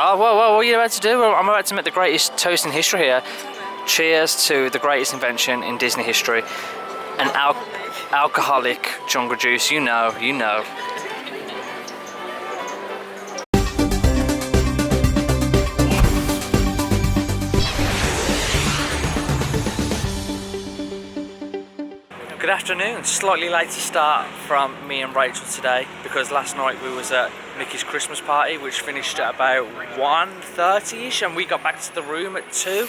Oh, well, what are you about to do? Well, I'm about to make the greatest toast in history here. Cheers to the greatest invention in Disney history. An alcoholic jungle juice, you know. Good afternoon. Slightly late to start from me and Rachel today because last night we was at Mickey's Christmas party, which finished at about 1:30ish, and we got back to the room at 2.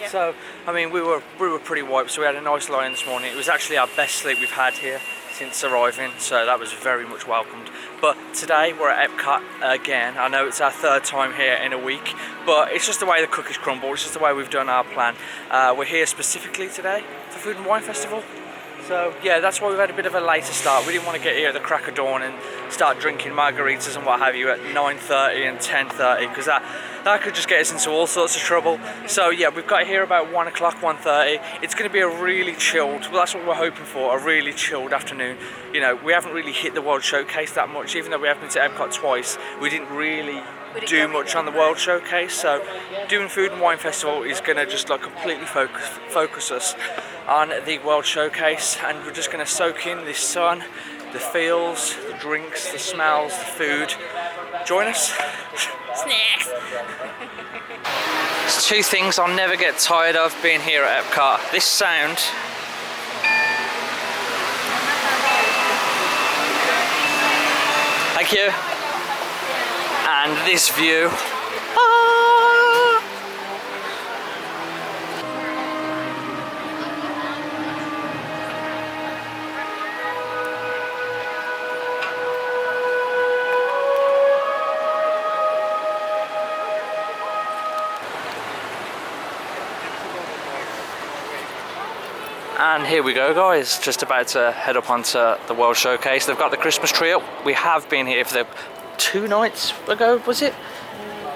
Yep. So I mean we were pretty wiped, so we had a nice lie-in this morning. It was actually our best sleep we've had here since arriving, so that was very much welcomed. But today we're at Epcot again. I know it's our third time here in a week, but it's just the way the cookies crumble. It's just the way we've done our plan. We're here specifically today for Food and Wine Festival. So yeah, that's why we've had a bit of a later start. We didn't want to get here at the crack of dawn and start drinking margaritas and what have you at 9:30 and 10:30, because that could just get us into all sorts of trouble. So yeah, we've got here about 1 o'clock, 1:30. It's going to be a really chilled, well that's what we're hoping for, a really chilled afternoon. You know, we haven't really hit the World Showcase that much, even though we have been to Epcot twice. We didn't really do much on the World Showcase, so doing Food and Wine Festival is going to just like completely focus us on the World Showcase, and we're just going to soak in the sun, the feels, the drinks, the smells, the food. Join us. Snacks. There's two things I'll never get tired of being here at Epcot. This sound thank you, and this view. And here we go, guys, just about to head up onto the World Showcase. They've got the Christmas tree up. We have been here for the 2 nights ago, was it?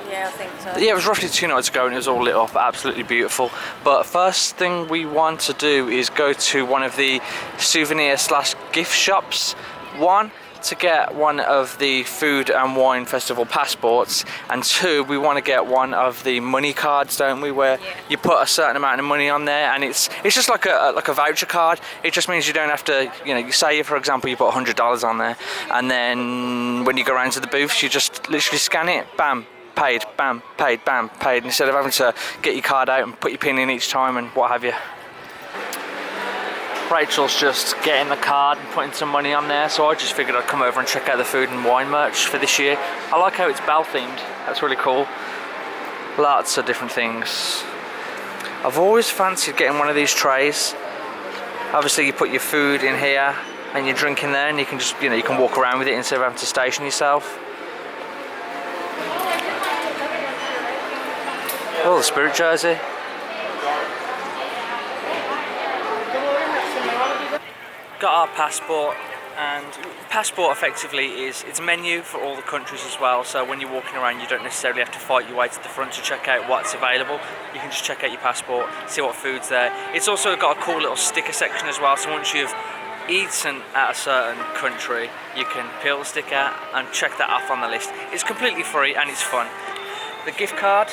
Yeah, I think so. Yeah, it was roughly 2 nights ago, and it was all lit up, absolutely beautiful. But first thing we want to do is go to one of the souvenir/gift shops. One, to get one of the Food and Wine Festival passports, and 2, we want to get one of the money cards, don't we, where you put a certain amount of money on there, and it's just like a voucher card. It just means you don't have to, you know, you say, for example, you put $100 on there, and then when you go around to the booths, you just literally scan it, bam, paid, bam, paid, bam, paid, instead of having to get your card out and put your pin in each time and what have you. Rachel's just getting the card and putting some money on there, so I just figured I'd come over and check out the food and wine merch for this year. I like how it's bell themed, that's really cool. Lots of different things. I've always fancied getting one of these trays. Obviously you put your food in here and your drink in there, and you can just, you know, you can walk around with it instead of having to station yourself. Oh, the Spirit jersey. Got our passport, and passport effectively it's a menu for all the countries as well, so when you're walking around you don't necessarily have to fight your way to the front to check out what's available. You can just check out your passport, see what food's there. It's also got a cool little sticker section as well, so once you've eaten at a certain country you can peel the sticker and check that off on the list. It's completely free and it's fun. The gift card,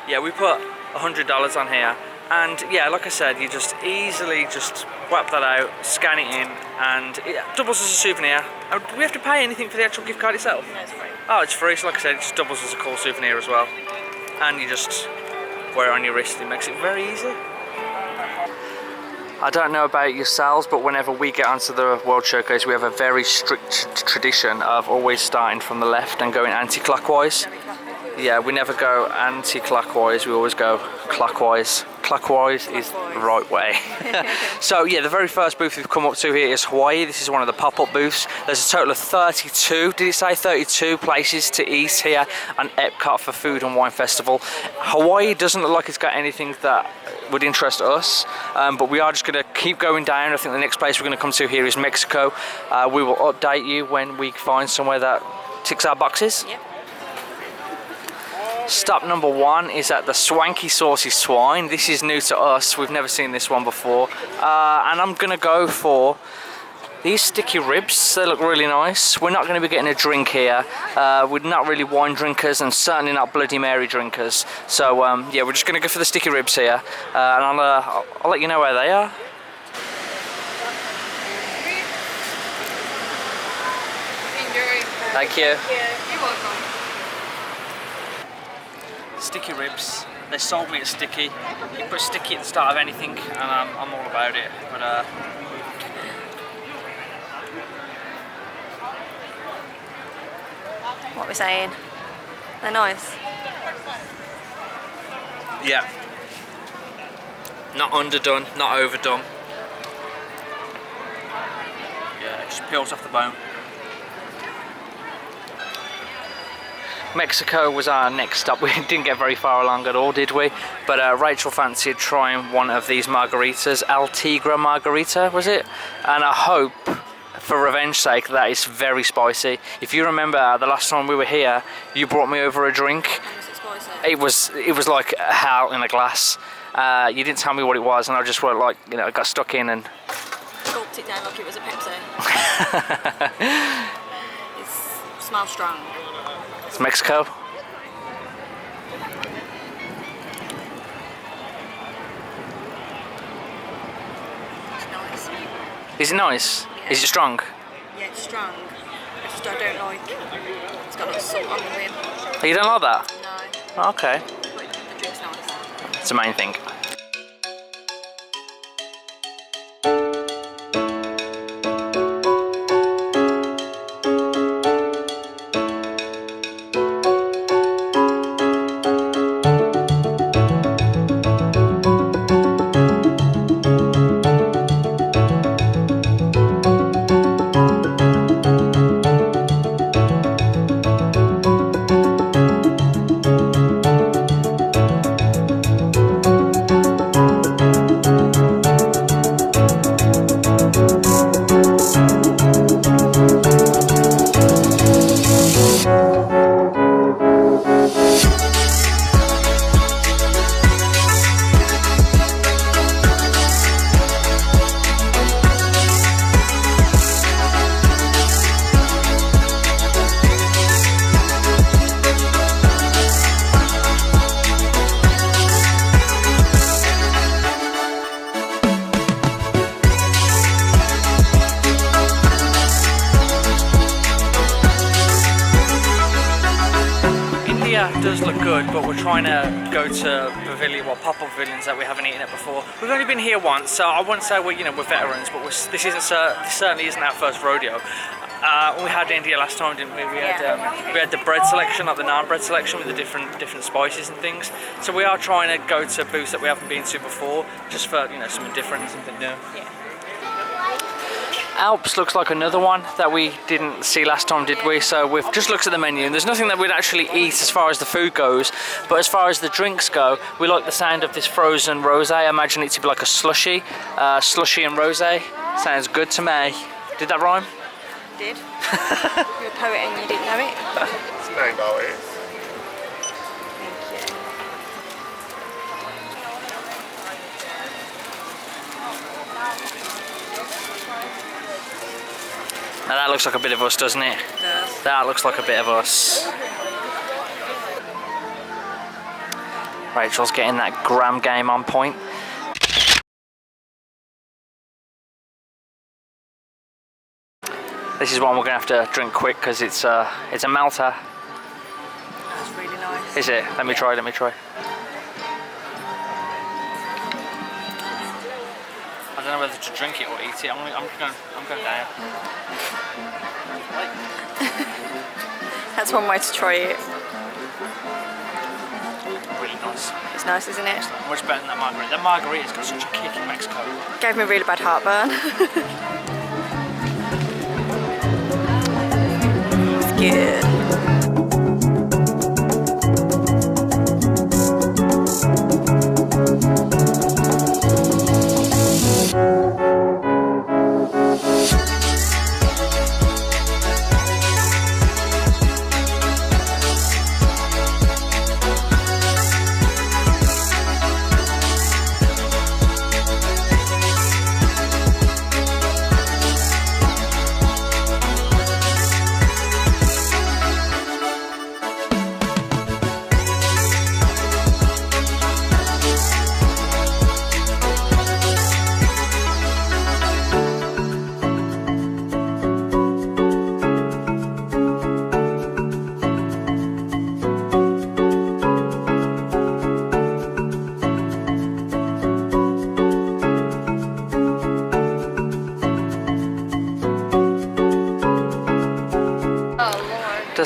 yeah, we put $100 on here. And yeah, like I said, you just easily just whap that out, scan it in, and it doubles as a souvenir. Do we have to pay anything for the actual gift card itself? No, it's free. Oh, it's free, so like I said, it just doubles as a cool souvenir as well. And you just wear it on your wrist, it makes it very easy. I don't know about yourselves, but whenever we get onto the World Showcase, we have a very strict tradition of always starting from the left and going anti-clockwise. Yeah, we never go anti-clockwise, we always go clockwise. Clockwise is the right way. So yeah, the very first booth we've come up to here is Hawaii. This is one of the pop-up booths. There's a total of 32, did it say 32 places to eat here on Epcot for Food and Wine Festival. Hawaii doesn't look like it's got anything that would interest us, but we are just going to keep going down. I think the next place we're going to come to here is Mexico. We will update you when we find somewhere that ticks our boxes. Yep. Stop number 1 is at the Swanky Saucy Swine. This is new to us, we've never seen this one before. And I'm gonna go for These sticky ribs, they look really nice. We're not going to be getting a drink here. We're not really wine drinkers and certainly not Bloody Mary drinkers. So yeah, we're just going to go for the sticky ribs here. And I'll let you know where they are. Thank you. You're welcome. Sticky ribs. They sold me a sticky. You put sticky at the start of anything and I'm all about it. But What we're saying? They're nice. yeah. Not underdone, not overdone. Yeah, it just peels off the bone. Mexico was our next stop. We didn't get very far along at all, did we? But Rachel fancied trying one of these margaritas, El Tigre margarita, was it? And I hope, for revenge sake, that it's very spicy. If you remember the last time we were here, you brought me over a drink. Was it spicy? It was like hell in a glass. You didn't tell me what it was, and I just went like, you know, got stuck in and Gulped it down like it was a Pepsi. It smells strong. It's Mexico. It's nice. Is it nice? Is it strong? Yeah, it's strong. I don't like. It's got a lot of salt on the rim. Oh, you don't like that? No, Okay. but the drink's nice. It's the main thing. Does look good, but we're trying to go to pavilion, well, pop-up pavilions that we haven't eaten at before. We've only been here once, so I wouldn't say we're veterans, but this certainly isn't our first rodeo. We had India last time, didn't we? We had the bread selection, like the naan bread selection with the different spices and things. So we are trying to go to booths that we haven't been to before, just for something different, something new. Yeah. Alps looks like another one that we didn't see last time, did we? So we've just looked at the menu and there's nothing that we'd actually eat as far as the food goes, but as far as the drinks go, we like the sound of this frozen rosé. I imagine it to be like a slushy and rosé. Sounds good to me. Did that rhyme? Did. You're a poet and you didn't know it. It's $9. Thank you. Now that looks like a bit of us, doesn't it? It does. That looks like a bit of us. Rachel's getting that gram game on point. This is one we're gonna have to drink quick because it's a melter. That's really nice. Is it? Let me try. I don't know whether to drink it or eat it. I'm going down. That's one way to try it. Really nice. It's nice, isn't it? Much better than that margarita. That margarita's got such a kick in Mexico. Gave me a really bad heartburn. It's good.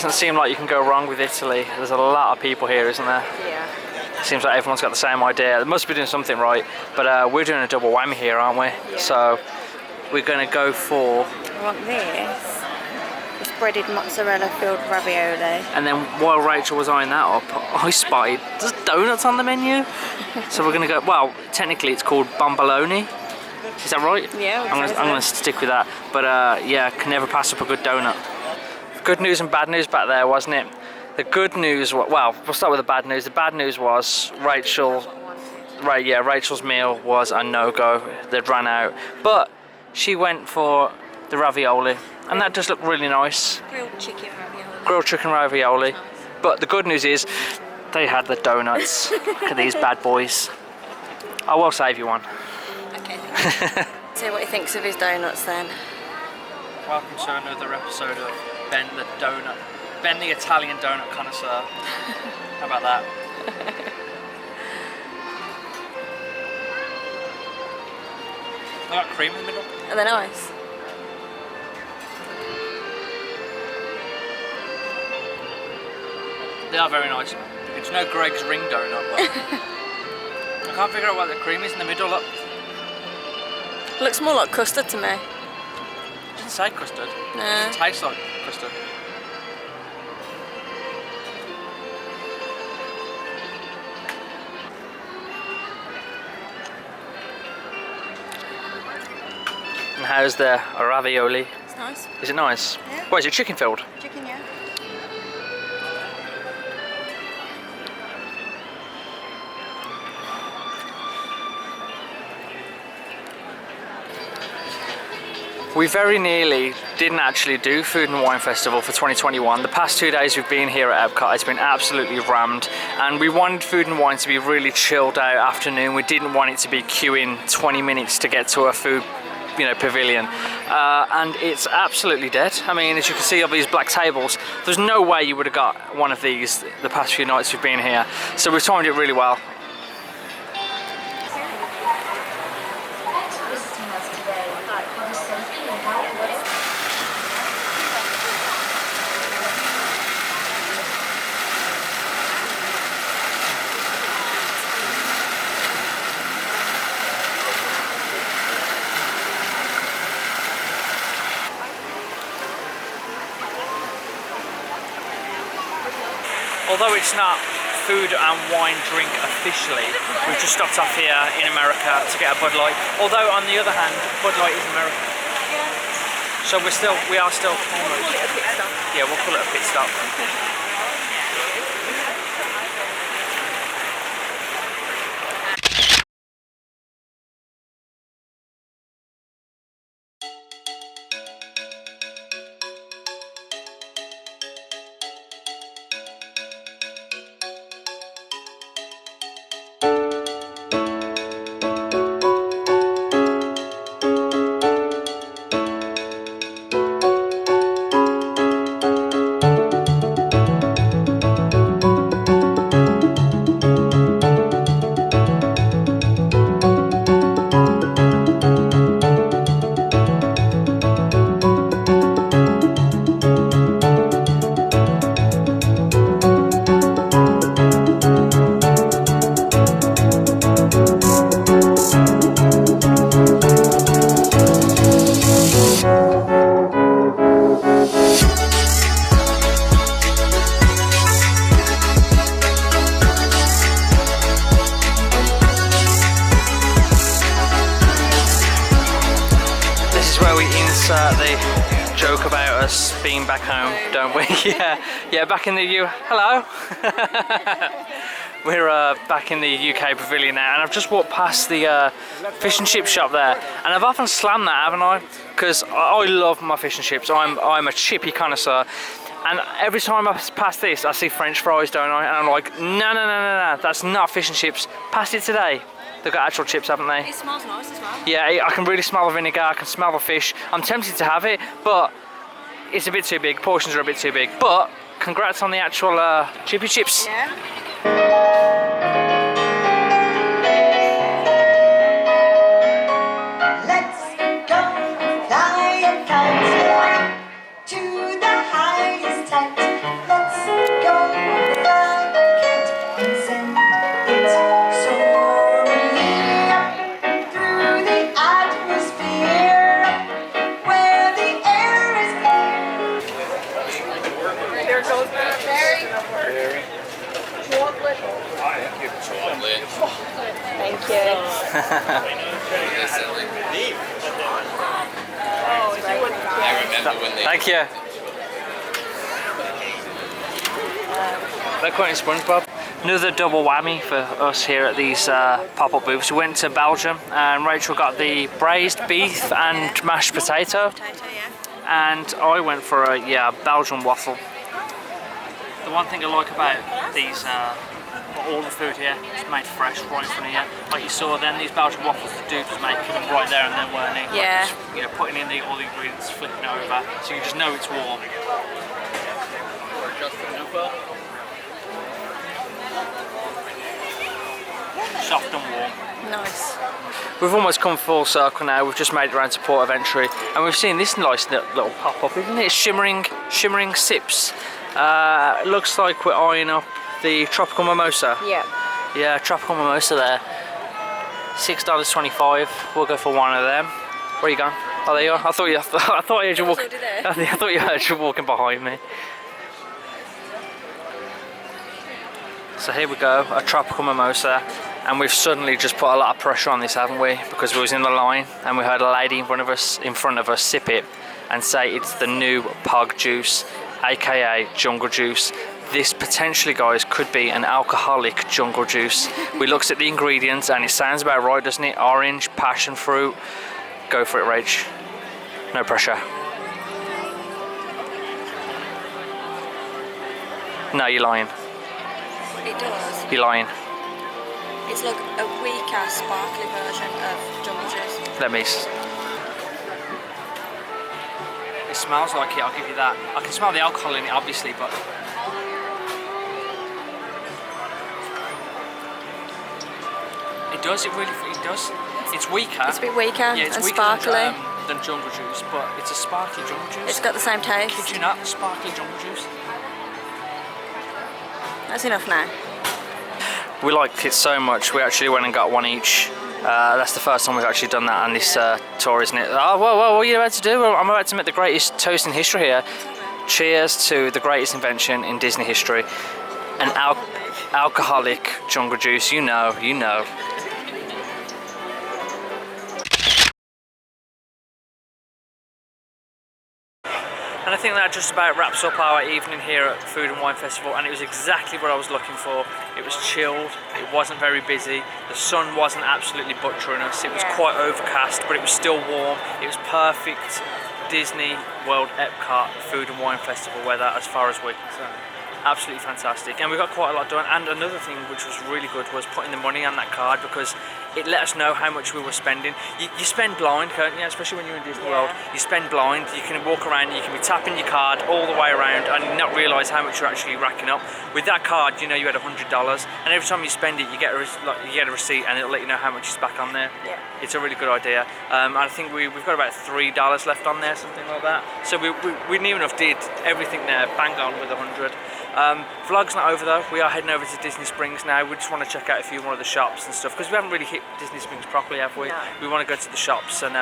doesn't seem like you can go wrong with Italy. There's a lot of people here, isn't there? Yeah. Seems like everyone's got the same idea. They must be doing something right, but we're doing a double whammy here, aren't we? Yeah. So we're going to go for... I want this. This breaded mozzarella filled ravioli. And then while Rachel was eyeing that up, I spotted there's donuts on the menu. So we're going to go... Well, technically it's called bomboloni. Is that right? Yeah. I'm going to stick with that. But yeah, can never pass up a good donut. Good news and bad news back there, wasn't it? The good news, well, we'll start with the bad news. The bad news was Rachel's meal was a no-go. They'd run out. But she went for the ravioli, and that does look really nice. Grilled chicken ravioli. Grilled chicken ravioli. But the good news is, they had the donuts. Look at these bad boys. I will save you one. Okay. See what he thinks of his donuts then. Welcome to another episode of Ben the Italian donut connoisseur. How about that? They got cream in the middle. Are they nice? They are very nice. It's no Greg's ring donut, but I can't figure out what the cream is in the middle. Look. Looks more like custard to me. It doesn't say custard. No. It tastes like custard. And how's the ravioli? It's nice. Is it nice? Yeah. What is it, chicken filled? Chicken, yeah. We very nearly didn't actually do Food and Wine Festival for 2021. The past 2 days we've been here at Epcot, it's been absolutely rammed, and we wanted Food and Wine to be really chilled out afternoon. We didn't want it to be queuing 20 minutes to get to a food pavilion, and it's absolutely dead. I mean, as you can see of these black tables, there's no way you would have got one of these the past few nights we've been here, so we've timed it really well. Although it's not food and wine drink officially, we've just stopped off here in America to get a Bud Light. Although on the other hand, Bud Light is American. Yeah. So we are still almost. Yeah, we'll call it a pit stop. The joke about us being back home, don't we? yeah, back in the Hello. We're back in the UK pavilion now, and I've just walked past the fish and chip shop there, and I've often slammed that, haven't I? Because I love my fish and chips. I'm a chippy connoisseur, and every time I pass this, I see French fries, don't I? And I'm like, no, that's not fish and chips. Pass it today. They've got actual chips, haven't they? It smells nice as well. Yeah, I can really smell the vinegar, I can smell the fish. I'm tempted to have it, but it's a bit too big. Portions are a bit too big. But congrats on the actual chippy chips. Yeah. Let's go fly and count to the highest height. Thank you. I remember when they... Thank you. They're quite in SpongeBob. Another double whammy for us here at these pop-up booths. We went to Belgium and Rachel got the braised beef and mashed potato. And I went for a Belgian waffle. The one thing I like about these, all the food here is made fresh right in front of you. Like you saw then, these Belgian waffles, the dude was making them right there and then, weren't he? Yeah. Like just, you know, putting in all the ingredients, flipping it over, so you just know it's warm. Soft and warm. Nice. We've almost come full circle now. We've just made it around to port of entry, and we've seen this nice little pop-up, isn't it? Shimmering sips. It looks like we're eyeing up the tropical mimosa. Yeah. Yeah, tropical mimosa there. $6.25. We'll go for one of them. Where are you going? Oh, there you are. I thought I heard you walking. I thought you heard you walking behind me. So here we go, a tropical mimosa, and we've suddenly just put a lot of pressure on this, haven't we? Because we was in the line and we heard a lady in front of us sip it and say it's the new pug juice, aka jungle juice. This potentially, guys, could be an alcoholic jungle juice. We looked at the ingredients and it sounds about right, doesn't it? Orange, passion fruit. Go for it, Rach. No pressure. No, you're lying. It does. You're lying. It's like a weaker, sparkly version of jungle juice. Let me. It smells like it, I'll give you that. I can smell the alcohol in it, obviously, but. It does, it does. It's weaker. It's a bit weaker yeah, it's and weaker sparkly. Than jungle juice, but it's a sparkly jungle juice. It's got the same taste. Kid you not, sparkly jungle juice. That's enough now. We liked it so much, we actually went and got one each. That's the first time we've actually done that on this tour, isn't it? Oh, whoa, what are you about to do? Well, I'm about to make the greatest toast in history here. Cheers to the greatest invention in Disney history. An alcoholic jungle juice, you know. And I think that just about wraps up our evening here at Food and Wine Festival, and it was exactly what I was looking for. It was chilled, it wasn't very busy, the sun wasn't absolutely butchering us, it was quite overcast, but it was still warm. It was perfect Disney World Epcot Food and Wine Festival weather as far as we're concerned. Absolutely fantastic, and we got quite a lot done. And another thing which was really good was putting the money on that card, because it let us know how much we were spending. You spend blind, can't you? Especially when you're in Disney World, you spend blind. You can walk around, you can be tapping your card all the way around and not realise how much you're actually racking up. With that card, you know you had $100, and every time you spend it, you get a receipt, and it'll let you know how much is back on there. Yeah. It's a really good idea. I think we've got about $3 left on there, something like that. So we near enough did everything there, bang on with 100. Vlog's not over though. We are heading over to Disney Springs now. We just want to check out a few more of the shops and stuff, because we haven't really hit Disney Springs properly, have we? No. We want to go to the shops and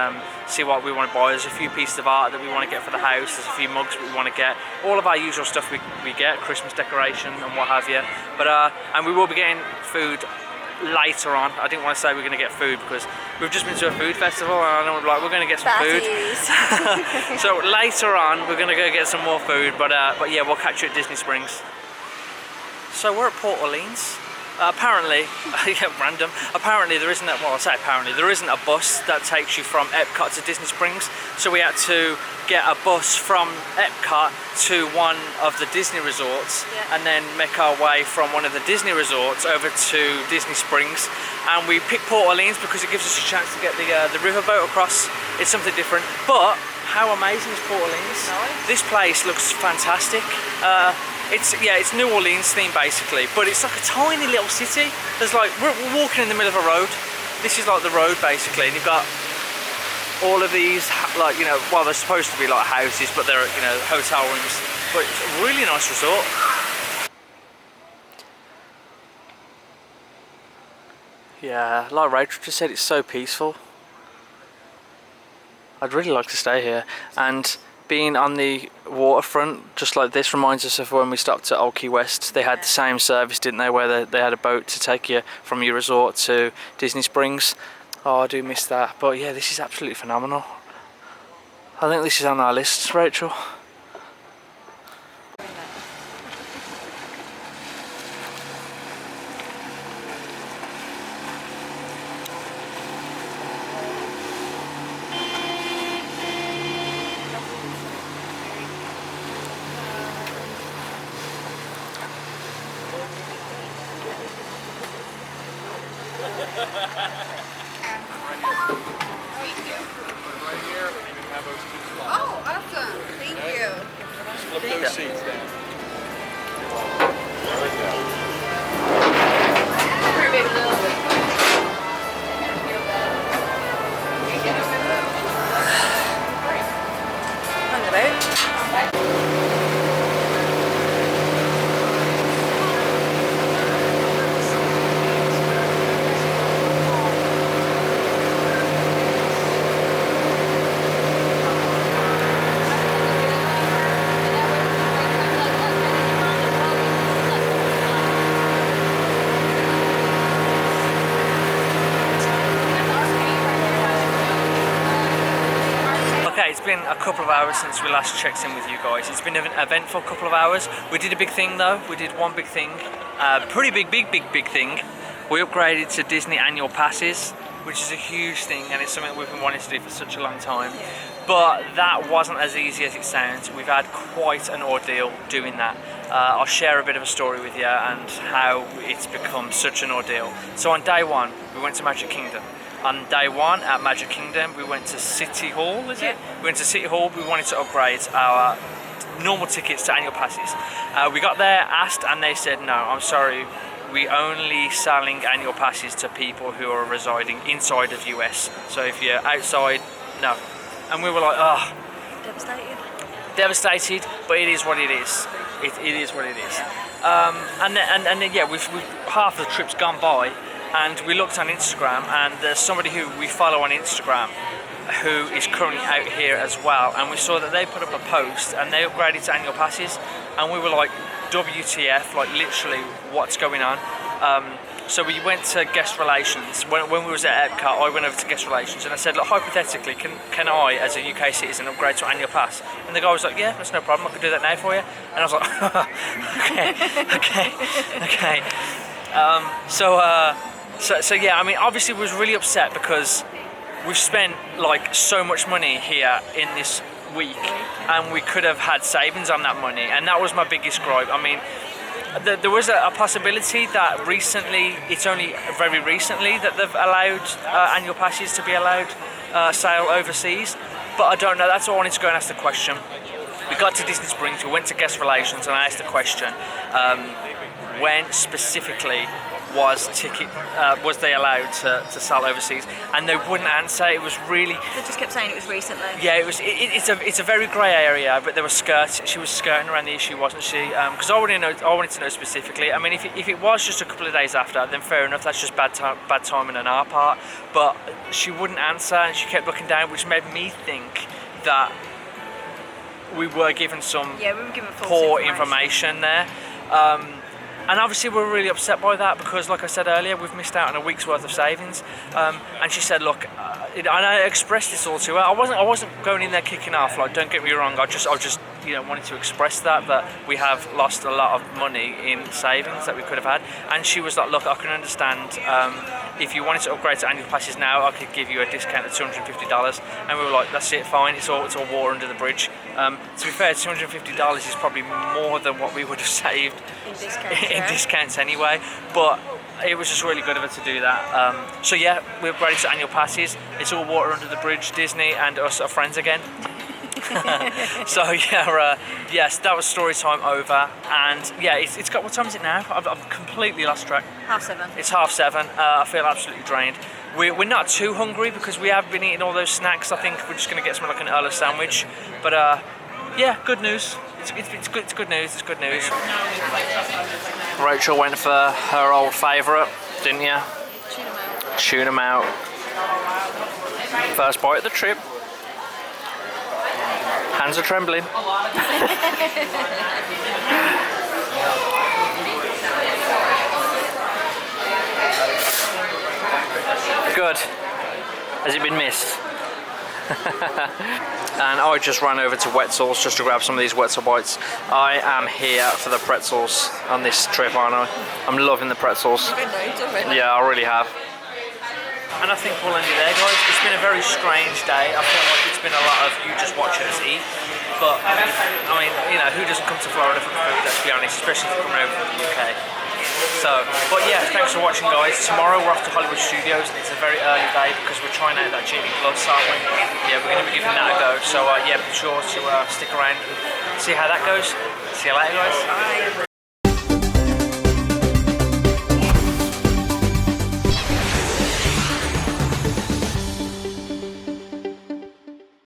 see what we want to buy. There's a few pieces of art that we want to get for the house. There's a few mugs we want to get. All of our usual stuff we get, Christmas decoration and what have you. But and we will be getting food later on. I didn't want to say we're going to get food because we've just been to a food festival, and I know we're going to get some food. So later on we're going to go get some more food, but yeah, we'll catch you at Disney Springs. So we're at Port Orleans. Apparently, random. Apparently there isn't there isn't a bus that takes you from Epcot to Disney Springs. So we had to get a bus from Epcot to one of the Disney resorts, and then make our way from one of the Disney resorts over to Disney Springs. And we picked Port Orleans because it gives us a chance to get the riverboat across. It's something different. But how amazing is Port Orleans? Nice. This place looks fantastic. It's New Orleans themed basically, but it's like a tiny little city. There's like, we're walking in the middle of a road. This is like the road basically, and you've got all of these, like, you know, well, they're supposed to be like houses, but they're, you know, hotel rooms. But it's a really nice resort. Yeah, like Rachel just said, it's so peaceful. I'd really like to stay here, and being on the waterfront just like this reminds us of when we stopped at Old Key West. They had the same service, didn't they, where they had a boat to take you from your resort to Disney Springs. Oh, I do miss that. But yeah, this is absolutely phenomenal. I think this is on our list, Rachel. Oh, awesome. Thank you. Flip those seats down. Okay, it's been a couple of hours since we last checked in with you guys. It's been an eventful couple of hours. We did a big thing though. We did one big thing, pretty big thing. We upgraded to Disney annual passes, which is a huge thing, and it's something we've been wanting to do for such a long time. But that wasn't as easy as it sounds. We've had quite an ordeal doing that. I'll share a bit of a story with you and how it's become such an ordeal. So on day one, we went to Magic Kingdom. On day one at Magic Kingdom, we went to City Hall, is it? We went to City Hall, we wanted to upgrade our normal tickets to annual passes. We got there, asked, and they said, no, I'm sorry, we only selling annual passes to people who are residing inside of US. So if you're outside, no. And we were like, oh. Devastated, but it is what it is. It is what it is. And then yeah, we've half the trip's gone by. And we looked on Instagram, and there's somebody who we follow on Instagram who is currently out here as well, and we saw that they put up a post and they upgraded to annual passes, and we were like, WTF, like literally what's going on? So we went to guest relations. When we was at Epcot, I went over to guest relations and I said, look, hypothetically, can I, as a UK citizen, upgrade to annual pass? And the guy was like, yeah, that's no problem, I can do that now for you. And I was like, okay. So yeah, I mean, obviously we was really upset because we've spent like so much money here in this week, and we could have had savings on that money, and that was my biggest gripe. I mean, there was a possibility that recently, it's only very recently that they've allowed annual passes to be allowed sale overseas, but I don't know. That's why I wanted to go and ask the question. We got to Disney Springs, we went to guest relations, and I asked the question, when specifically was they allowed to sell overseas, and they wouldn't answer. It was really, They just kept saying it was recently. yeah, it's a very grey area, but there were she was skirting around the issue, wasn't she? Because I wanted to know specifically. I mean, if it was just a couple of days after, then fair enough, that's just bad timing on our part, but she wouldn't answer and she kept looking down, which made me think that we were given some poor information there. And obviously we're really upset by that because, like I said earlier, we've missed out on a week's worth of savings. And she said, look, and I expressed this all to her. I wasn't going in there kicking off. Like, don't get me wrong. I just wanted to express that we have lost a lot of money in savings that we could have had. And she was like, look, I can understand. If you wanted to upgrade to annual passes now, I could give you a discount of $250. And we were like, that's it, fine. It's all water under the bridge. To be fair, $250 is probably more than what we would have saved in discounts anyway, but it was just really good of her to do that. So yeah, we're ready to annual passes. It's all water under the bridge. Disney and us are friends again. So yeah, yes, that was story time over, and yeah, it's got, what time is it now? I've completely lost track. 7:30. It's 7:30. I feel absolutely drained. We're not too hungry because we have been eating all those snacks. I think we're just going to get something like an Earl sandwich, but yeah, good news. It's good news. It's good news. Rachel went for her old favourite, didn't you? Tuna melt. First bite of the trip. Hands are trembling. Good. Has it been missed? And I just ran over to Wetzel's just to grab some of these Wetzel bites. I am here for the pretzels on this trip, aren't I? I'm loving the pretzels. Yeah, I really have. And I think we'll end it there, guys. It's been a very strange day. I feel like it's been a lot of you just watching us eat. But, I mean, you know, who doesn't come to Florida for the food, let's be honest, especially if you come over from the UK. So, but yeah, thanks for watching, guys. Tomorrow we're off to Hollywood Studios, and it's a very early day because we're trying out that Genie Plus, aren't we? Yeah, we're going to be giving that a go. So, yeah, be sure to stick around and see how that goes. See you later, guys. Bye.